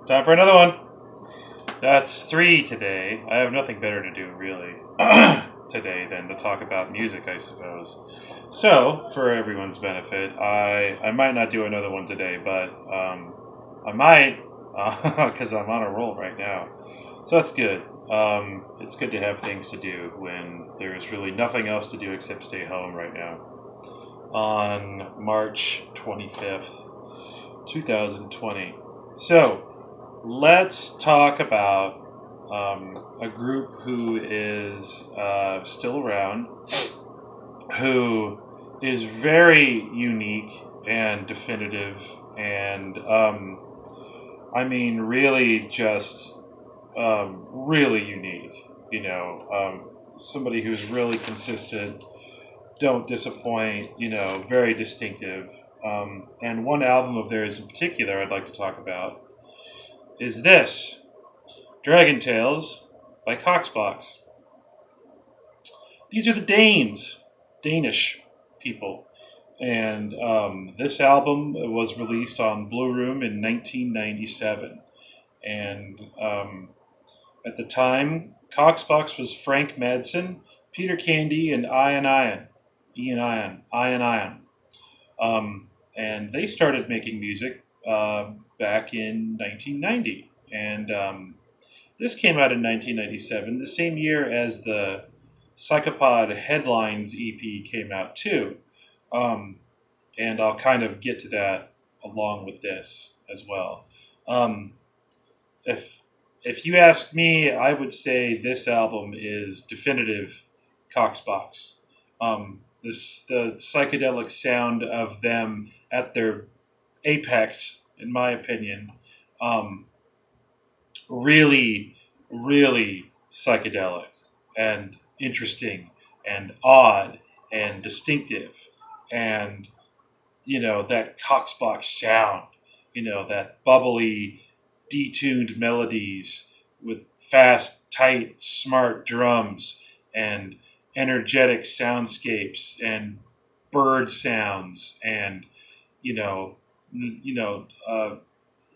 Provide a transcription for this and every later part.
Time for another one. That's three today. I have nothing better to do, really, today than to talk about music, I suppose. So, for everyone's benefit, I might not do another one today, but I might, because I'm on a roll right now. So that's good. It's good to have things to do when there's really nothing else to do except stay home right now. On March 25th, 2020. So, let's talk about a group who is still around, who is very unique and definitive, and really just really unique. Somebody who's really consistent, don't disappoint. Very distinctive. And one album of theirs in particular I'd like to talk about is this Dragon Tales by Koxbox. These are the Danish people. And this album was released on Blue Room in 1997. And at the time, Koxbox was Frank Madsen, Peter Candy, and Ian Ion. And they started making music back in 1990. And this came out in 1997, the same year as the Psychopod Headlines EP came out too. And I'll kind of get to that along with this as well. Um, if if you ask me, I would say this album is definitive Coxbox. The psychedelic sound of them at their apex, in my opinion, um, really, really psychedelic and interesting and odd and distinctive, and that Coxbox sound, that bubbly, detuned melodies with fast, tight, smart drums and energetic soundscapes and bird sounds and you know,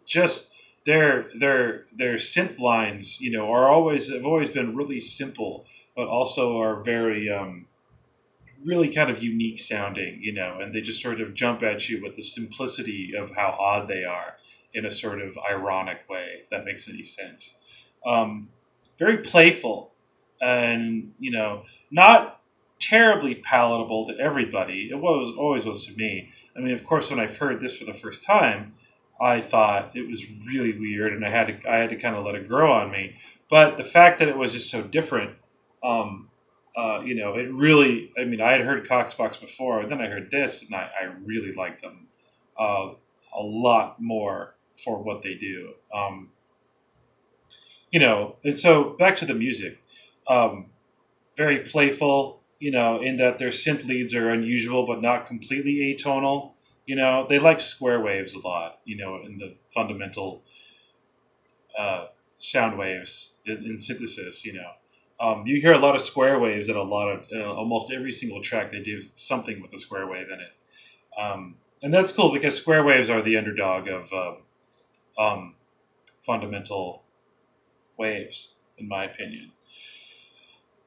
just their synth lines, have always been really simple, but also are very really kind of unique sounding, and they just sort of jump at you with the simplicity of how odd they are in a sort of ironic way, if that makes any sense. Um, Very playful and, not terribly palatable to everybody. It was always was to me. I mean, of course, when I heard this for the first time, I thought it was really weird, and I had to kind of let it grow on me. But the fact that it was just so different, um, it really. I mean, I had heard Coxbox before, and then I heard this, and I really like them uh, a lot more for what they do. And so back to the music. Um, Very playful, in that their synth leads are unusual but not completely atonal. They like square waves a lot, in the fundamental uh, sound waves in synthesis. You hear a lot of square waves in a lot of almost every single track. They do something with a square wave in it, and that's cool because square waves are the underdog of fundamental waves, in my opinion.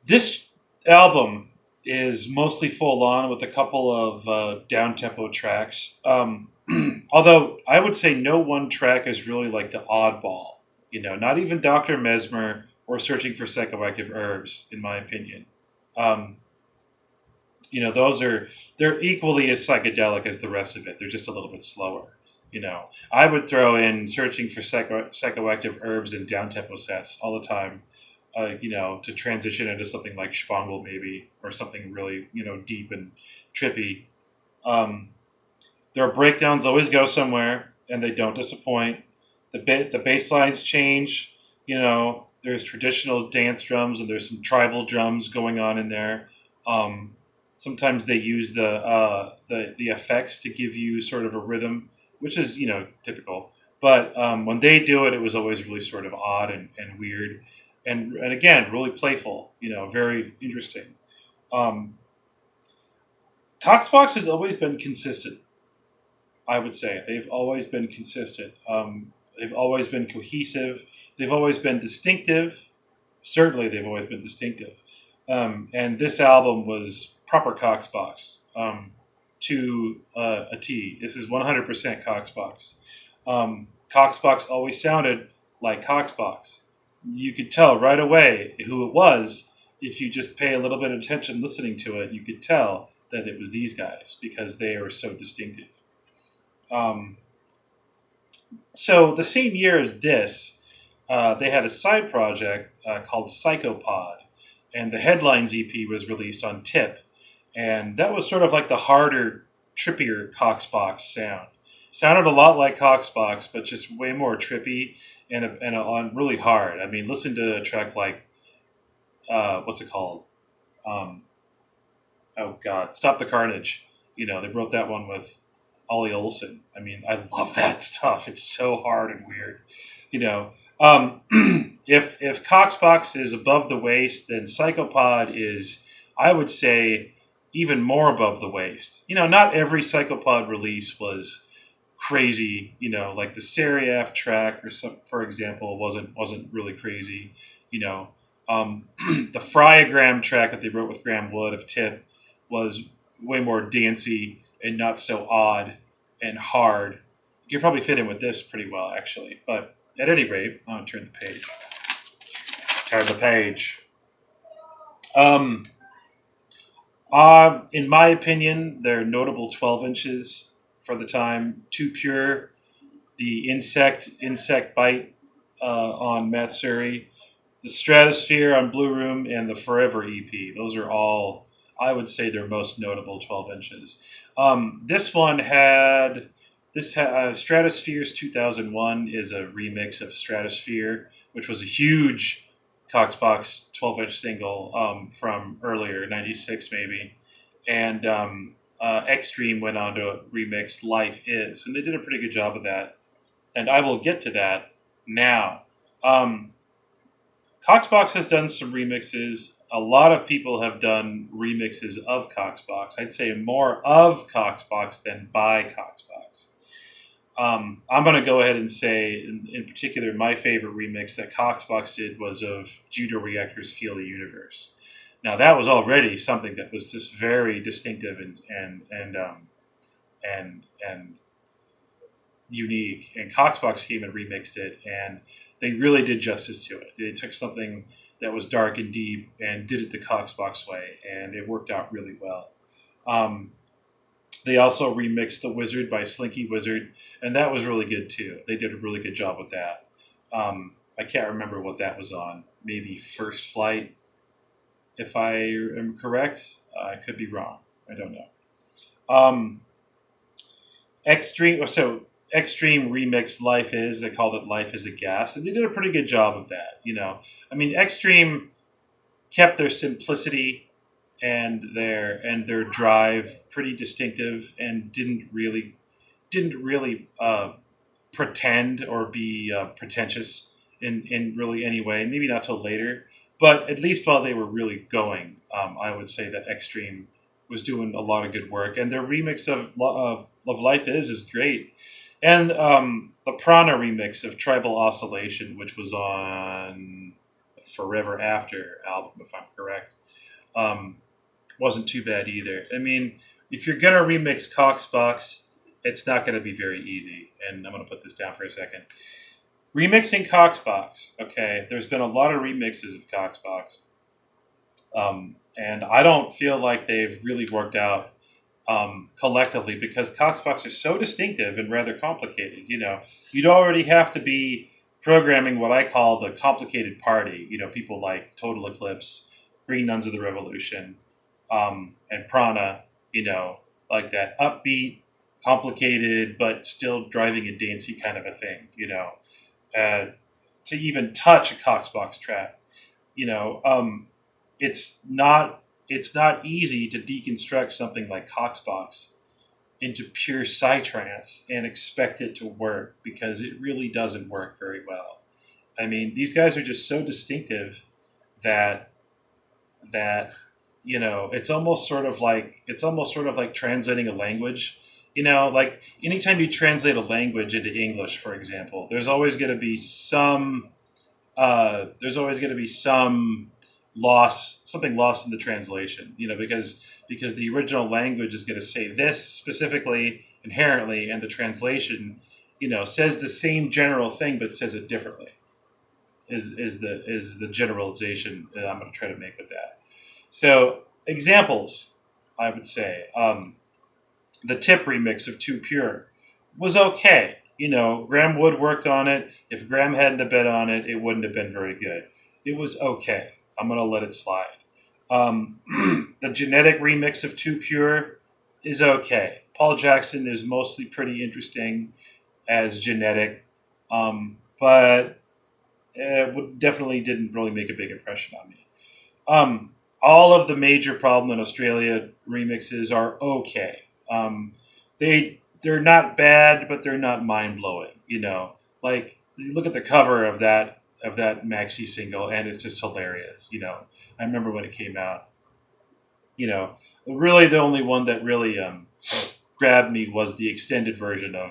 This album is mostly full on with a couple of down tempo tracks. Although I would say no one track is really like the oddball. Not even Dr. Mesmer or Searching for Psychoactive Herbs, in my opinion. Um, they're equally as psychedelic as the rest of it. They're just a little bit slower. I would throw in Searching for Psychoactive Herbs and down tempo sets all the time, to transition into something like Spangle maybe, or something really, deep and trippy. Um, their breakdowns always go somewhere, and they don't disappoint. The bass lines change. There's traditional dance drums, and there's some tribal drums going on in there. Um, Sometimes they use the effects to give you sort of a rhythm, which is typical. But when they do it, it was always really sort of odd and weird, and again really playful. Very interesting. Um, Coxbox has always been consistent. I would say they've always been consistent. They've always been cohesive. They've always been distinctive. Certainly, they've always been distinctive. And this album was proper Koxbox to a T. This is 100% Koxbox. Koxbox always sounded like Koxbox. You could tell right away who it was if you just pay a little bit of attention listening to it. You could tell that it was these guys because they are so distinctive. Um, so the same year as this, they had a side project called Psychopod, and the Headlines EP was released on Tip, and that was sort of like the harder, trippier Koxbox sound. Sounded a lot like Koxbox, but just way more trippy and on really hard. I mean, listen to a track like what's it called? Um, oh God, Stop the Carnage. You know, they wrote that one with Ollie Olson. I mean, I love that stuff. It's so hard and weird. You know, if Koxbox is above the waist, then Psychopod is, I would say, even more above the waist. You know, not every Psychopod release was crazy. You know, like the Serif track, or some, for example, wasn't really crazy. You know, the Fryagram track that they wrote with Graham Wood of Tip was way more dancey and not so odd and hard. You could probably fit in with this pretty well, actually. But at any rate, I'll turn the page. Turn the page. In my opinion, they're notable 12 inches for the time. Too Pure, the Insect Bite on Matsuri, the Stratosphere on Blue Room, and the Forever EP. Those are all, I would say, their most notable 12 inches. This one had Stratosphere's 2001 is a remix of Stratosphere, which was a huge Koxbox 12-inch single from earlier, 96 maybe. And Extreme went on to remix Life Is, and they did a pretty good job of that. And I will get to that now. Koxbox has done some remixes. A lot of people have done remixes of Koxbox. I'd say more of Koxbox than by Koxbox. I'm going to go ahead and say, in particular, my favorite remix that Koxbox did was of Judo Reactor's Feel the Universe. Now, that was already something that was just very distinctive and unique. And Koxbox came and remixed it, and they really did justice to it. They took something that was dark and deep and did it the Koxbox way, and it worked out really well. They also remixed The Wizard by Slinky Wizard, and that was really good too. They did a really good job with that. I can't remember what that was on. Maybe First Flight, if I am correct. I could be wrong. I don't know. Extreme remixed Life Is. They called it Life Is a Gas, and they did a pretty good job of that. You know, I mean, Extreme kept their simplicity and their drive pretty distinctive, and didn't really pretend or be pretentious in really any way. Maybe not till later, but at least while they were really going, I would say that Extreme was doing a lot of good work, and their remix of Life Is great. And the Prana remix of Tribal Oscillation, which was on Forever After album, if I'm correct, wasn't too bad either. I mean, if you're going to remix Koxbox, it's not going to be very easy. And I'm going to put this down for a second. Remixing Koxbox, okay, there's been a lot of remixes of Koxbox. And I don't feel like they've really worked out collectively, because Koxbox is so distinctive and rather complicated. You know, you'd already have to be programming what I call the complicated party. You know, people like Total Eclipse, Green Nuns of the Revolution, and Prana, you know, like that upbeat, complicated, but still driving and dancey kind of a thing, you know, to even touch a Koxbox track, you know, it's not easy to deconstruct something like Koxbox into pure psytrance and expect it to work, because it really doesn't work very well. I mean, these guys are just so distinctive that you know, it's almost sort of like translating a language. Like anytime you translate a language into English, for example, there's always going to be some loss, something lost in the translation. Because the original language is going to say this specifically, inherently, and the translation, says the same general thing but says it differently. Is the generalization that I'm going to try to make with that. So examples, I would say. The Tip remix of Too Pure was okay. Graham Wood worked on it. If Graham hadn't have been on it, it wouldn't have been very good. It was okay. I'm going to let it slide. The Genetic remix of Too Pure is okay. Paul Jackson is mostly pretty interesting as Genetic, but it definitely didn't really make a big impression on me. All of the Major Problem in Australia remixes are okay. They're not bad, but they're not mind blowing. Like you look at the cover of that maxi single, and it's just hilarious. I remember when it came out. Really the only one that really grabbed me was the extended version of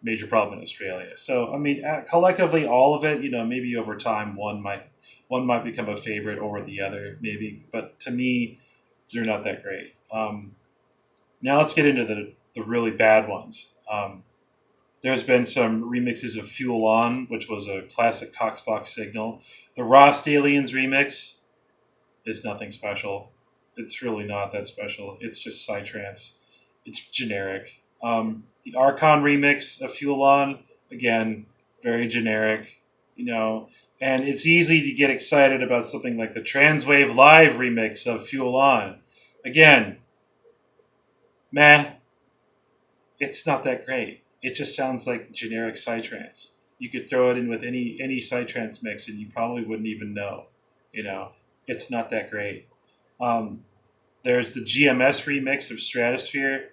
Major Problem in Australia. So I mean, collectively, all of it. Maybe over time, one might become a favorite over the other, maybe. But to me, they're not that great. Now let's get into the really bad ones. There's been some remixes of Fuel On, which was a classic Koxbox signal. The Rost Aliens remix is nothing special. It's really not that special. It's just psytrance. It's generic. The Archon remix of Fuel On, again, very generic. And it's easy to get excited about something like the Transwave Live remix of Fuel On. Again, meh. It's not that great. It just sounds like generic psytrance. You could throw it in with any psytrance mix, and you probably wouldn't even know. It's not that great. There's the GMS remix of Stratosphere,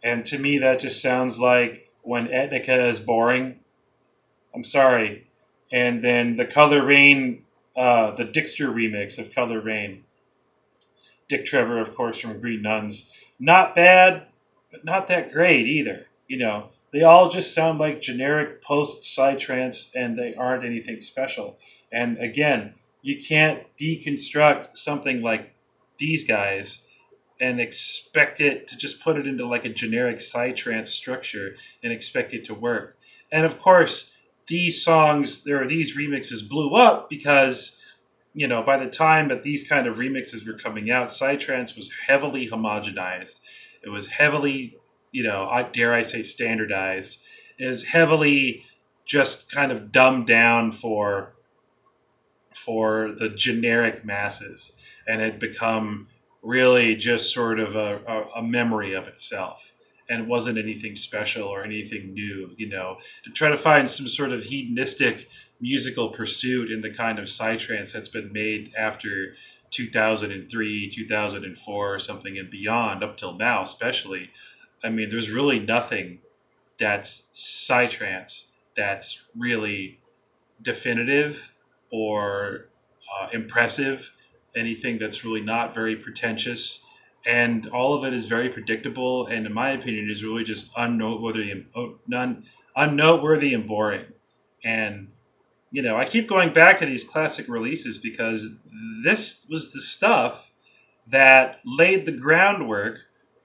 and to me that just sounds like when Etnica is boring. I'm sorry. And then the Color Rain, the Dixter remix of Color Rain. Dick Trevor, of course, from Green Nuns. Not bad, but not that great either. They all just sound like generic post-psytrance, and they aren't anything special. And again, you can't deconstruct something like these guys and expect it to just put it into like a generic psytrance structure and expect it to work. And of course, these remixes blew up because, by the time that these kind of remixes were coming out, psytrance was heavily homogenized. It was heavily, dare I say, standardized. It was heavily just kind of dumbed down for the generic masses, and had become really just sort of a memory of itself, and wasn't anything special or anything new. To try to find some sort of hedonistic musical pursuit in the kind of psytrance that's been made after 2003, 2004, or something and beyond, up till now especially. I mean, there's really nothing that's psytrance that's really definitive or impressive, anything that's really not very pretentious. And all of it is very predictable, and in my opinion, is really just unnoteworthy and boring. And I keep going back to these classic releases because this was the stuff that laid the groundwork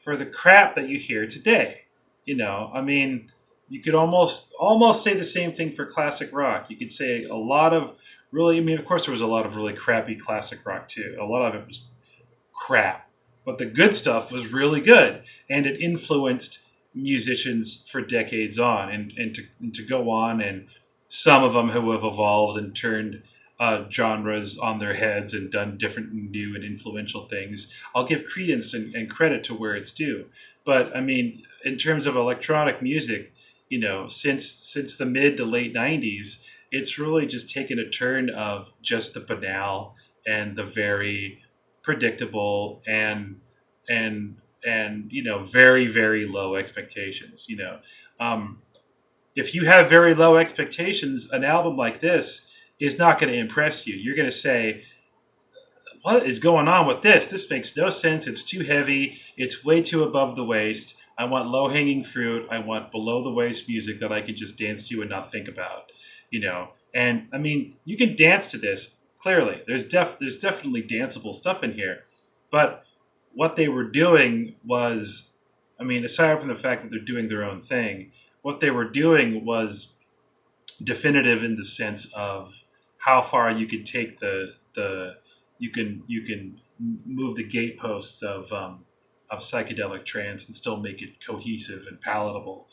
for the crap that you hear today. I mean, you could almost say the same thing for classic rock. You could say a lot of really, I mean, of course there was a lot of really crappy classic rock too. A lot of it was crap. But the good stuff was really good, and it influenced musicians for decades on, and to go on, and some of them who have evolved and turned genres on their heads and done different, new, and influential things. I'll give credence and credit to where it's due. But I mean, in terms of electronic music, since the mid to late '90s, it's really just taken a turn of just the banal and the very predictable and very, very low expectations. If you have very low expectations, an album like this is not going to impress you. You're going to say, what is going on with this? This makes no sense. It's too heavy. It's way too above the waist. I want low hanging fruit. I want below the waist music that I can just dance to and not think about, you know. And I mean, you can dance to this clearly. There's definitely danceable stuff in here, but what they were doing was, I mean, aside from the fact that they're doing their own thing, what they were doing was definitive in the sense of how far you can take the you can move the gateposts of psychedelic trance and still make it cohesive and palatable,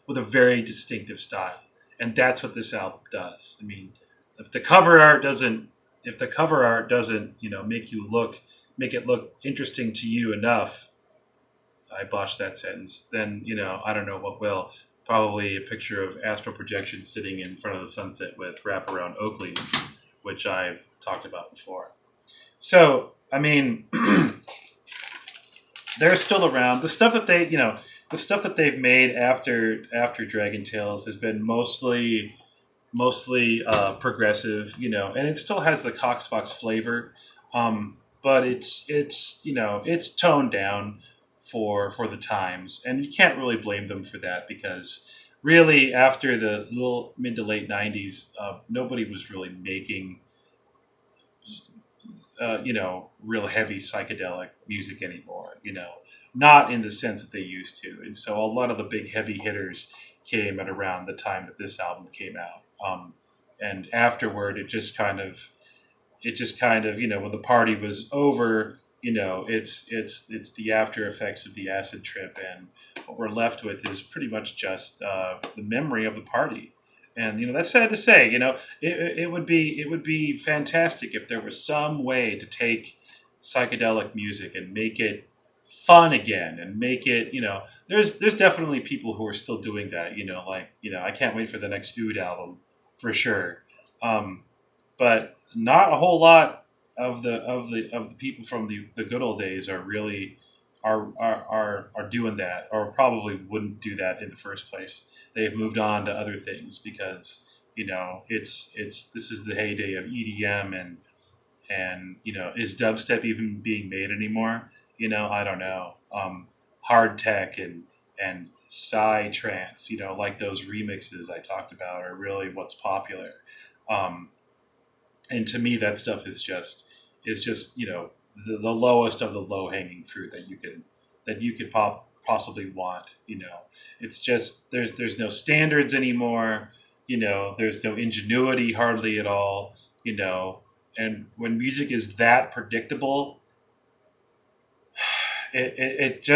with a very distinctive style. And that's what this album does. I mean, if the cover art doesn't if the cover art doesn't make it look interesting to you enough, I botched that sentence, then I don't know what will. Probably a picture of astral projection sitting in front of the sunset with wraparound Oakleys, which I've talked about before. So, I mean, they're still around. The stuff that they've made after Dragon Tales has been mostly progressive, and it still has the Koxbox flavor, but it's toned down for the times, and you can't really blame them for that because really after the little mid to late '90s, nobody was really making real heavy psychedelic music anymore. Not in the sense that they used to, and so a lot of the big heavy hitters came at around the time that this album came out. And afterward, it just kind of when the party was over, it's the after effects of the acid trip, and what we're left with is pretty much just the memory of the party. And that's sad to say. It would be fantastic if there was some way to take psychedelic music and make it fun again, and make it. There's definitely people who are still doing that. I can't wait for the next Oud album for sure. But not a whole lot of the people from the good old days are really are doing that, or probably wouldn't do that in the first place. They've moved on to other things because it's this is the heyday of EDM, and is dubstep even being made anymore? I don't know. Hard tech and psy trance, like those remixes I talked about, are really what's popular. Um, and to me, that stuff is just the lowest of the low hanging fruit that you could possibly want. It's just there's no standards anymore. There's no ingenuity hardly at all. And when music is that predictable, it's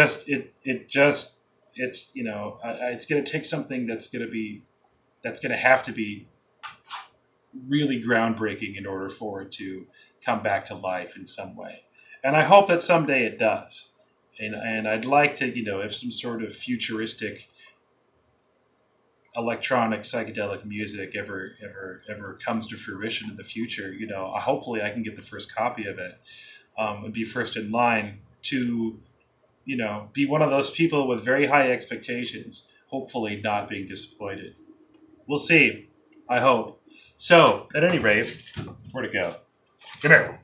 going to take something that's going to have to be really groundbreaking in order for it to come back to life in some way. And I hope that someday it does. And I'd like to, if some sort of futuristic electronic psychedelic music ever comes to fruition in the future, hopefully I can get the first copy of it, and be first in line to, be one of those people with very high expectations, hopefully not being disappointed. We'll see. I hope. So, at any rate, where to go? Come here.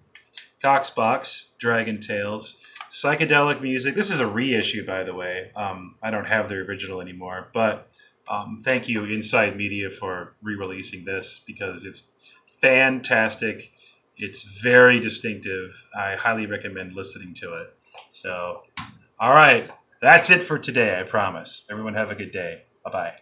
Koxbox, Dragon Tales, psychedelic music. This is a reissue, by the way. I don't have the original anymore, but thank you, Inside Media, for re-releasing this because it's fantastic. It's very distinctive. I highly recommend listening to it. So, all right, that's it for today. I promise. Everyone have a good day. Bye bye.